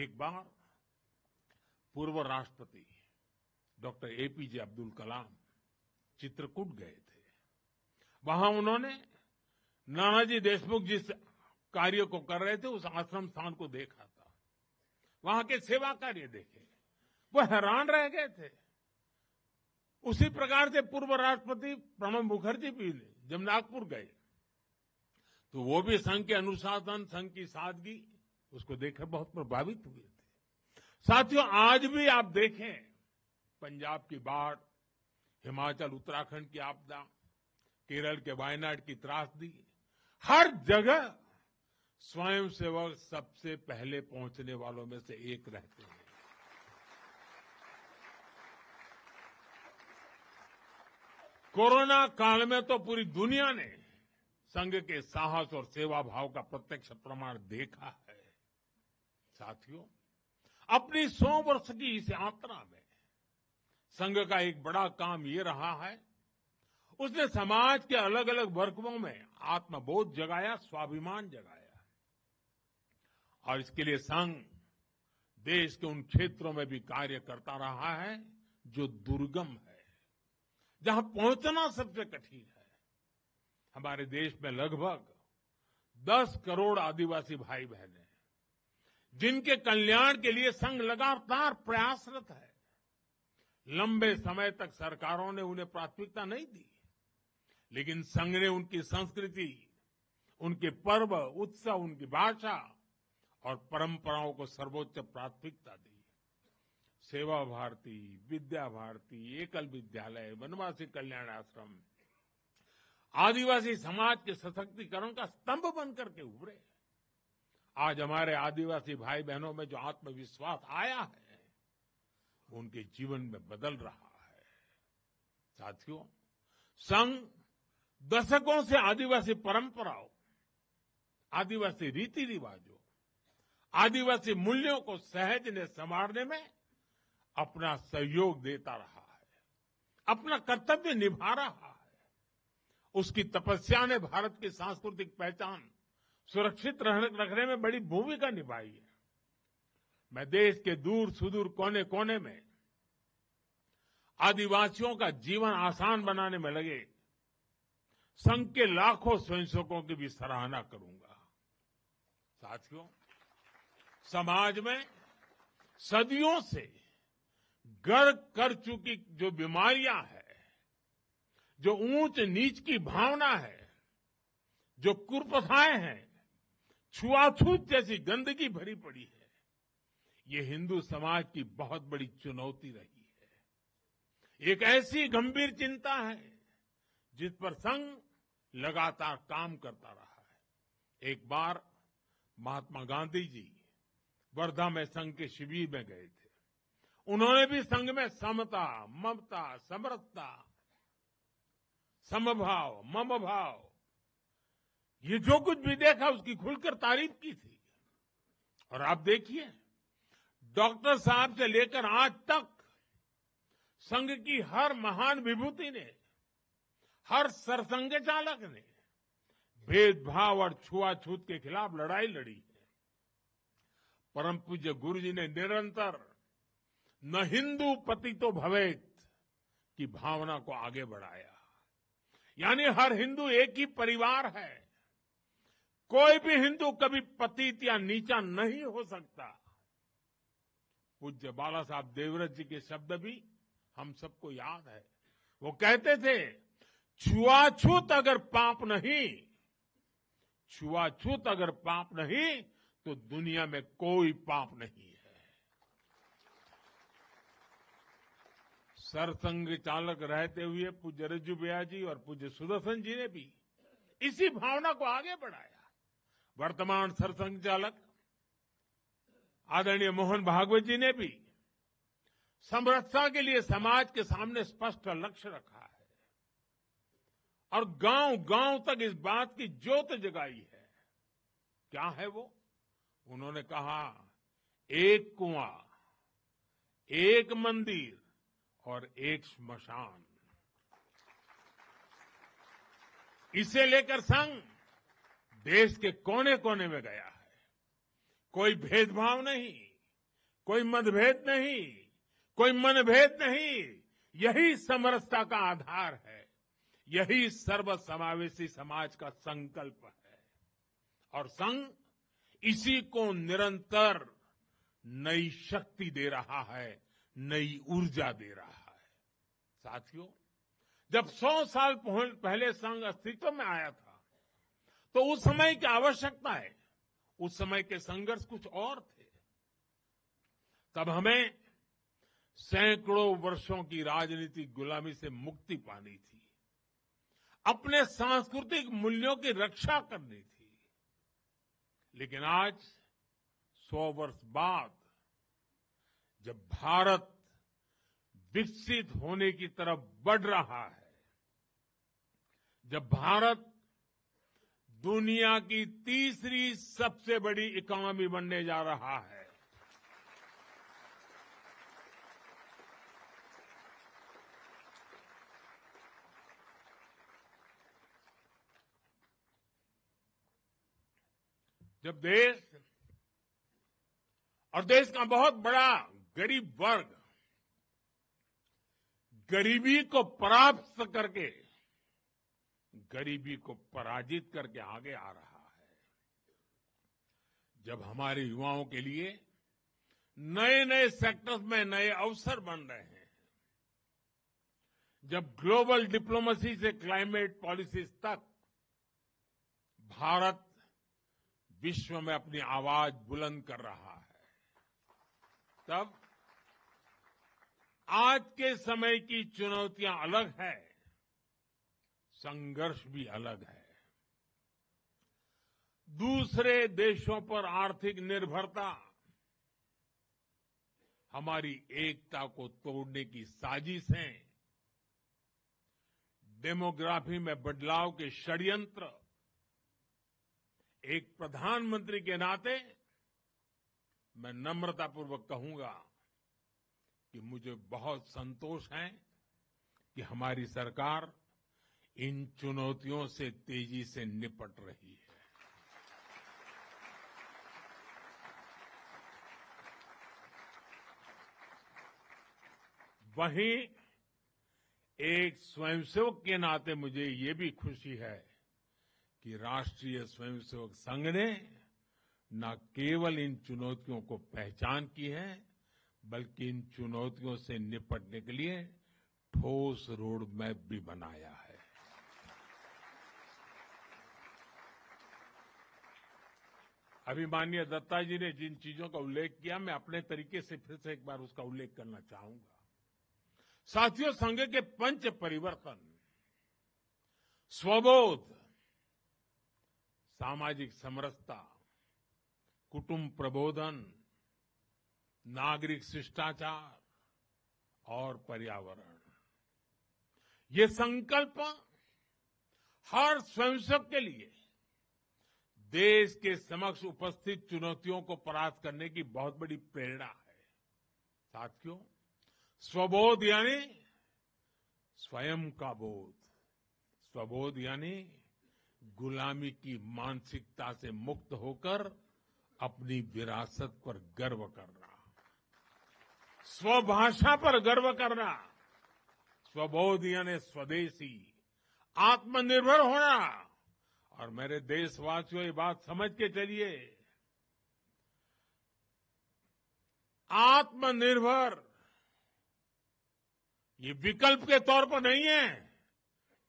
एक बार पूर्व राष्ट्रपति डॉक्टर एपीजे अब्दुल कलाम चित्रकूट गए थे। वहां उन्होंने नानाजी देशमुख जिस कार्य को कर रहे थे उस आश्रम स्थान को देखा था, वहां के सेवा कार्य देखे, वो हैरान रह गए थे। उसी प्रकार से पूर्व राष्ट्रपति प्रणब मुखर्जी भी जब नागपुर गए तो वो भी संघ के अनुशासन, संघ की सादगी उसको देखकर बहुत प्रभावित हुए थे। साथियों, आज भी आप देखें पंजाब की बाढ़, हिमाचल उत्तराखंड की आपदा, केरल के वायनाड की त्रासदी, हर जगह स्वयंसेवक सबसे पहले पहुंचने वालों में से एक रहते हैं। कोरोना काल में तो पूरी दुनिया ने संघ के साहस और सेवा भाव का प्रत्यक्ष प्रमाण देखा है। साथियों, अपनी 100 वर्ष की इस यात्रा में संघ का एक बड़ा काम ये रहा है, उसने समाज के अलग अलग वर्गों में आत्मबोध जगाया, स्वाभिमान जगाया। और इसके लिए संघ देश के उन क्षेत्रों में भी कार्य करता रहा है जो दुर्गम है, जहां पहुंचना सबसे कठिन है। हमारे देश में लगभग 10 करोड़ आदिवासी भाई बहन हैं, जिनके कल्याण के लिए संघ लगातार प्रयासरत है। लंबे समय तक सरकारों ने उन्हें प्राथमिकता नहीं दी, लेकिन संघ ने उनकी संस्कृति, उनके पर्व, उत्सव, उनकी भाषा और परंपराओं को सर्वोच्च प्राथमिकता दी। सेवा भारती, विद्या भारती, एकल विद्यालय, वनवासी कल्याण आश्रम आदिवासी समाज के सशक्तिकरण का स्तंभ बनकर के उभरे। आज हमारे आदिवासी भाई बहनों में जो आत्मविश्वास आया है, वो उनके जीवन में बदल रहा है। साथियों, संघ दशकों से आदिवासी परंपराओं, आदिवासी रीति रिवाजों, आदिवासी मूल्यों को सहजने संवारने में अपना सहयोग देता रहा है, अपना कर्तव्य निभा रहा है। उसकी तपस्या ने भारत की सांस्कृतिक पहचान सुरक्षित रखने में बड़ी भूमिका निभाई है। मैं देश के दूर सुदूर कोने कोने में आदिवासियों का जीवन आसान बनाने में लगे संघ के लाखों स्वयंसेवकों की भी सराहना करूंगा। साथियों, समाज में सदियों से घर कर चुकी जो बीमारियां हैं, जो ऊंच नीच की भावना है, जो कुप्रथाएं हैं, छुआछूत जैसी गंदगी भरी पड़ी है, ये हिंदू समाज की बहुत बड़ी चुनौती रही है। एक ऐसी गंभीर चिंता है जिस पर संघ लगातार काम करता रहा है। एक बार महात्मा गांधी जी वर्धा में संघ के शिविर में गए थे। उन्होंने भी संघ में समता, ममता, समरसता, समभाव, मम भाव, ये जो कुछ भी देखा उसकी खुलकर तारीफ की थी। और आप देखिए, डॉक्टर साहब से लेकर आज तक संघ की हर महान विभूति ने, हर सरसंघ चालक ने भेदभाव और छुआछूत के खिलाफ लड़ाई लड़ी है। परम पूज्य गुरु जी ने निरंतर न हिंदू पतितो भवेत की भावना को आगे बढ़ाया। यानी हर हिंदू एक ही परिवार है, कोई भी हिंदू कभी पतित या नीचा नहीं हो सकता। पूज्य बाला साहब देवव्रत जी के शब्द भी हम सबको याद है। वो कहते थे, छुआछूत अगर पाप नहीं, छुआछूत अगर पाप नहीं तो दुनिया में कोई पाप नहीं है। सरसंघ चालक रहते हुए पूज्य रज्जू भैया जी और पूज्य सुदर्शन जी ने भी इसी भावना को आगे बढ़ाया। वर्तमान सरसंघ चालक आदरणीय मोहन भागवत जी ने भी समरसता के लिए समाज के सामने स्पष्ट लक्ष्य रखा है और गांव गांव तक इस बात की ज्योत जगाई है। क्या है वो? उन्होंने कहा, एक कुआं, एक मंदिर और एक श्मशान। इसे लेकर संघ देश के कोने कोने में गया है। कोई भेदभाव नहीं, कोई मतभेद नहीं, कोई मनभेद नहीं। यही समरसता का आधार है। यही सर्वसमावेशी समाज का संकल्प है। और संघ इसी को निरंतर नई शक्ति दे रहा है, नई ऊर्जा दे रहा है। साथियों, जब 100 साल पहले संघ अस्तित्व में आया था, तो उस समय की आवश्यकताएं, उस समय के संघर्ष कुछ और थे। तब हमें सैकड़ों वर्षों की राजनीतिक गुलामी से मुक्ति पानी थी, अपने सांस्कृतिक मूल्यों की रक्षा करनी थी। लेकिन आज 100 वर्ष बाद जब भारत विकसित होने की तरफ बढ़ रहा है, जब भारत दुनिया की तीसरी सबसे बड़ी इकोनॉमी बनने जा रहा है, जब देश और देश का बहुत बड़ा गरीब वर्ग गरीबी को परास्त करके, गरीबी को पराजित करके आगे आ रहा है, जब हमारे युवाओं के लिए नए नए सेक्टर्स में नए अवसर बन रहे हैं, जब ग्लोबल डिप्लोमेसी से क्लाइमेट पॉलिसीज तक भारत विश्व में अपनी आवाज बुलंद कर रहा है, तब आज के समय की चुनौतियां अलग है, संघर्ष भी अलग है। दूसरे देशों पर आर्थिक निर्भरता हमारी एकता को तोड़ने की साजिश है। डेमोग्राफी में बदलाव के षड्यंत्र। एक प्रधानमंत्री के नाते मैं नम्रतापूर्वक कहूंगा कि मुझे बहुत संतोष है कि हमारी सरकार इन चुनौतियों से तेजी से निपट रही है। वहीं एक स्वयंसेवक के नाते मुझे ये भी खुशी है कि राष्ट्रीय स्वयंसेवक संघ ने न केवल इन चुनौतियों को पहचान की है, बल्कि इन चुनौतियों से निपटने के लिए ठोस रोड मैप भी बनाया है। अभी माननीय दत्ता जी ने जिन चीजों का उल्लेख किया, मैं अपने तरीके से फिर से एक बार उसका उल्लेख करना चाहूंगा। साथियों, संघ के पंच परिवर्तन, स्वबोध, सामाजिक समरसता, कुटुंब प्रबोधन, नागरिक शिष्टाचार और पर्यावरण, ये संकल्प हर स्वयंसेवक के लिए देश के समक्ष उपस्थित चुनौतियों को परास्त करने की बहुत बड़ी प्रेरणा है। साथियों, स्वबोध यानी स्वयं का बोध, स्वबोध यानी गुलामी की मानसिकता से मुक्त होकर अपनी विरासत पर गर्व करना, स्वभाषा पर गर्व करना। स्वबोध यानी स्वदेशी, आत्मनिर्भर होना। और मेरे देशवासियों, ये बात समझ के चलिए, आत्मनिर्भर ये विकल्प के तौर पर नहीं है,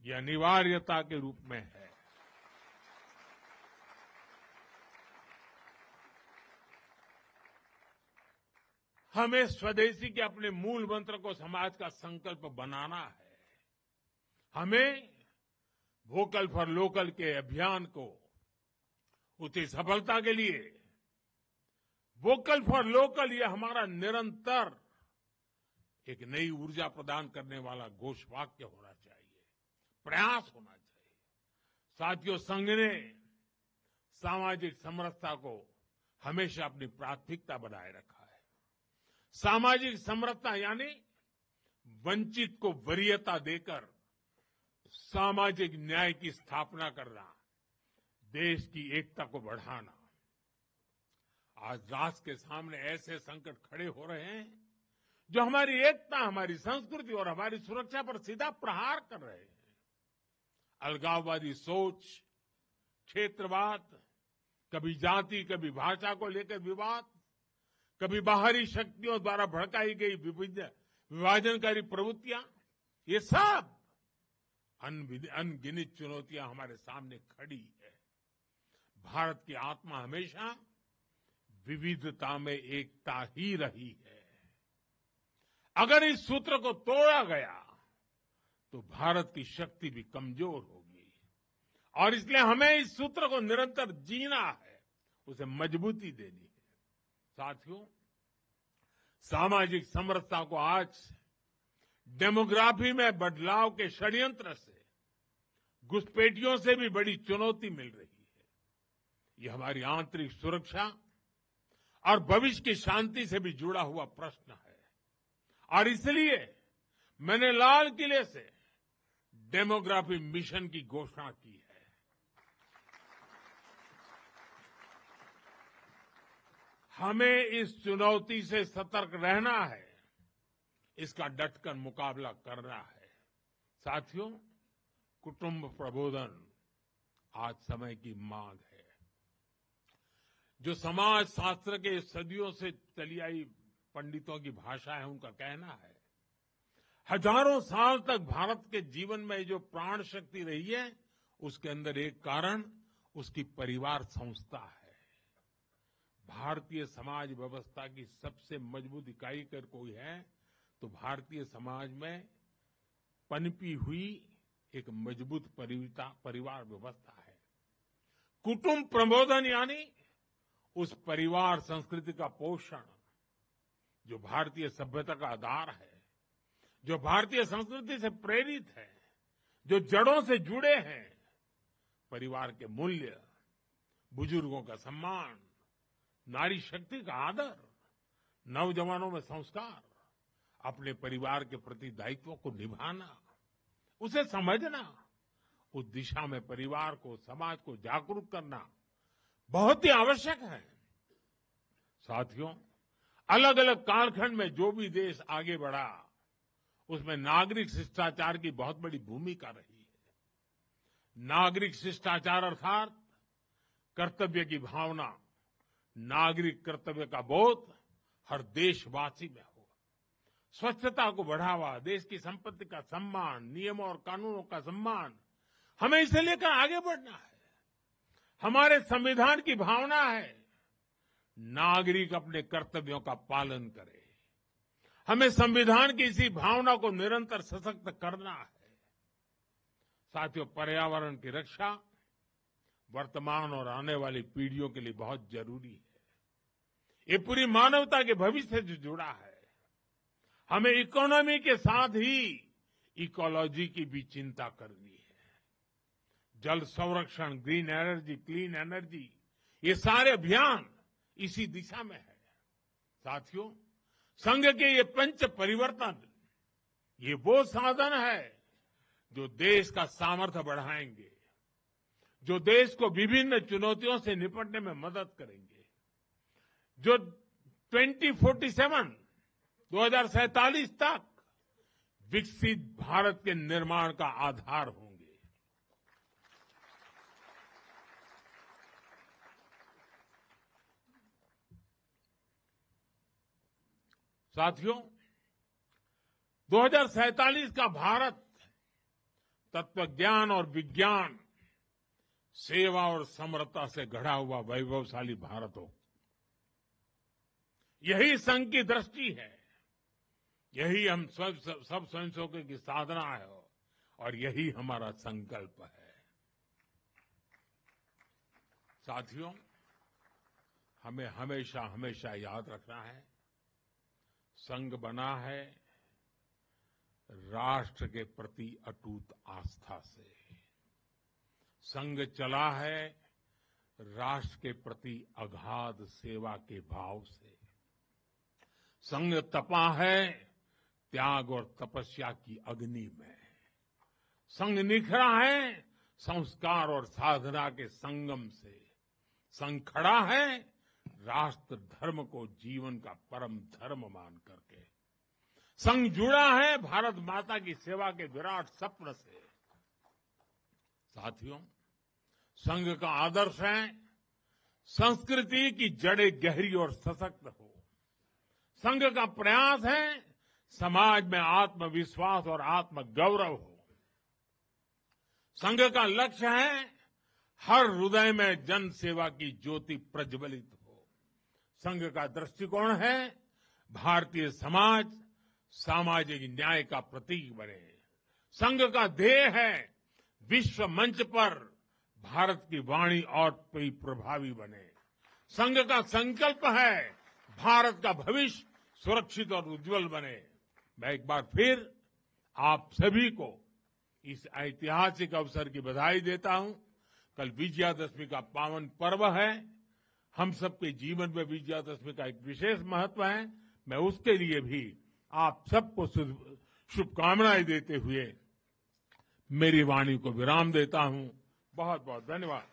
ये अनिवार्यता के रूप में है। हमें स्वदेशी के अपने मूल मंत्र को समाज का संकल्प बनाना है। हमें वोकल फॉर लोकल के अभियान को उसकी सफलता के लिए वोकल फॉर लोकल ये हमारा निरंतर एक नई ऊर्जा प्रदान करने वाला घोषवाक्य होना चाहिए, प्रयास होना चाहिए। साथियों, संघ ने सामाजिक समरसता को हमेशा अपनी प्राथमिकता बनाए रखा है। सामाजिक समरसता यानी वंचित को वरीयता देकर सामाजिक न्याय की स्थापना करना, देश की एकता को बढ़ाना। आज राष्ट्र के सामने ऐसे संकट खड़े हो रहे हैं जो हमारी एकता, हमारी संस्कृति और हमारी सुरक्षा पर सीधा प्रहार कर रहे हैं। अलगाववादी सोच, क्षेत्रवाद, कभी जाति, कभी भाषा को लेकर विवाद, कभी बाहरी शक्तियों द्वारा भड़काई गई विभाजनकारी प्रवृत्तियां, ये सब अनगिनत चुनौतियां हमारे सामने खड़ी है। भारत की आत्मा हमेशा विविधता में एकता ही रही है। अगर इस सूत्र को तोड़ा गया तो भारत की शक्ति भी कमजोर होगी और इसलिए हमें इस सूत्र को निरंतर जीना है, उसे मजबूती देनी है। साथियों, सामाजिक समरसता को आज डेमोग्राफी में बदलाव के षड्यंत्र से, घुसपैठियों से भी बड़ी चुनौती मिल रही है। यह हमारी आंतरिक सुरक्षा और भविष्य की शांति से भी जुड़ा हुआ प्रश्न है और इसलिए मैंने लाल किले से डेमोग्राफी मिशन की घोषणा की है। हमें इस चुनौती से सतर्क रहना है, इसका डटकर मुकाबला करना है। साथियों, कुटुंब प्रबोधन आज समय की मांग है। जो समाज शास्त्र के सदियों से चली आई पंडितों की भाषा है, उनका कहना है, हजारों साल तक भारत के जीवन में जो प्राण शक्ति रही है, उसके अंदर एक कारण उसकी परिवार संस्था है। भारतीय समाज व्यवस्था की सबसे मजबूत इकाई अगर कोई है तो भारतीय समाज में पनपी हुई एक मजबूत परिवार व्यवस्था है। कुटुंब प्रबोधन यानी उस परिवार संस्कृति का पोषण जो भारतीय सभ्यता का आधार है, जो भारतीय संस्कृति से प्रेरित है, जो जड़ों से जुड़े हैं। परिवार के मूल्य, बुजुर्गों का सम्मान, नारी शक्ति का आदर, नौजवानों में संस्कार, अपने परिवार के प्रति दायित्व को निभाना, उसे समझना, उस दिशा में परिवार को, समाज को जागरूक करना बहुत ही आवश्यक है। साथियों, अलग अलग कालखंड में जो भी देश आगे बढ़ा, उसमें नागरिक शिष्टाचार की बहुत बड़ी भूमिका रही है। नागरिक शिष्टाचार अर्थात कर्तव्य की भावना, नागरिक कर्तव्य का बोध हर देशवासी में हो। स्वच्छता को बढ़ावा, देश की संपत्ति का सम्मान, नियमों और कानूनों का सम्मान, हमें इसे लेकर आगे बढ़ना है। हमारे संविधान की भावना है नागरिक अपने कर्तव्यों का पालन करे। हमें संविधान की इसी भावना को निरंतर सशक्त करना है। साथियों, पर्यावरण की रक्षा वर्तमान और आने वाली पीढ़ियों के लिए बहुत जरूरी है। ये पूरी मानवता के भविष्य से जुड़ा है। हमें इकोनॉमी के साथ ही इकोलॉजी की भी चिंता करनी है। जल संरक्षण, ग्रीन एनर्जी, क्लीन एनर्जी, ये सारे अभियान इसी दिशा में है। साथियों, संघ के ये पंच परिवर्तन, ये वो साधन है जो देश का सामर्थ्य बढ़ाएंगे, जो देश को विभिन्न चुनौतियों से निपटने में मदद करेंगे, जो 2047 तक विकसित भारत के निर्माण का आधार होंगे। साथियों, 2047 का भारत तत्वज्ञान और विज्ञान, सेवा और समरसता से गढ़ा हुआ वैभवशाली भारत हो। यही संघ की दृष्टि है, यही हम सब स्वयंसेवकों की साधना है और यही हमारा संकल्प है। साथियों, हमें हमेशा हमेशा याद रखना है, संघ बना है राष्ट्र के प्रति अटूट आस्था से। संघ चला है राष्ट्र के प्रति अगाध सेवा के भाव से। संघ तपा है त्याग और तपस्या की अग्नि में। संघ निखरा है संस्कार और साधना के संगम से। संघ खड़ा है राष्ट्र धर्म को जीवन का परम धर्म मान करके संघ जुड़ा है भारत माता की सेवा के विराट सपने से। साथियों, संघ का आदर्श है संस्कृति की जड़ें गहरी और सशक्त हो। संघ का प्रयास है समाज में आत्मविश्वास और आत्मगौरव हो। संघ का लक्ष्य है हर हृदय में जन सेवा की ज्योति प्रज्वलित हो। संघ का दृष्टिकोण है भारतीय समाज सामाजिक न्याय का प्रतीक बने। संघ का ध्येय है विश्व मंच पर भारत की वाणी और भी प्रभावी बने। संघ का संकल्प है भारत का भविष्य सुरक्षित और उज्जवल बने। मैं एक बार फिर आप सभी को इस ऐतिहासिक अवसर की बधाई देता हूं। कल विजयादशमी का पावन पर्व है। हम सबके जीवन में विजयादशमी का एक विशेष महत्व है। मैं उसके लिए भी आप सबको शुभकामनाएं देते हुए मेरी वाणी को विराम देता हूं। बहुत बहुत धन्यवाद।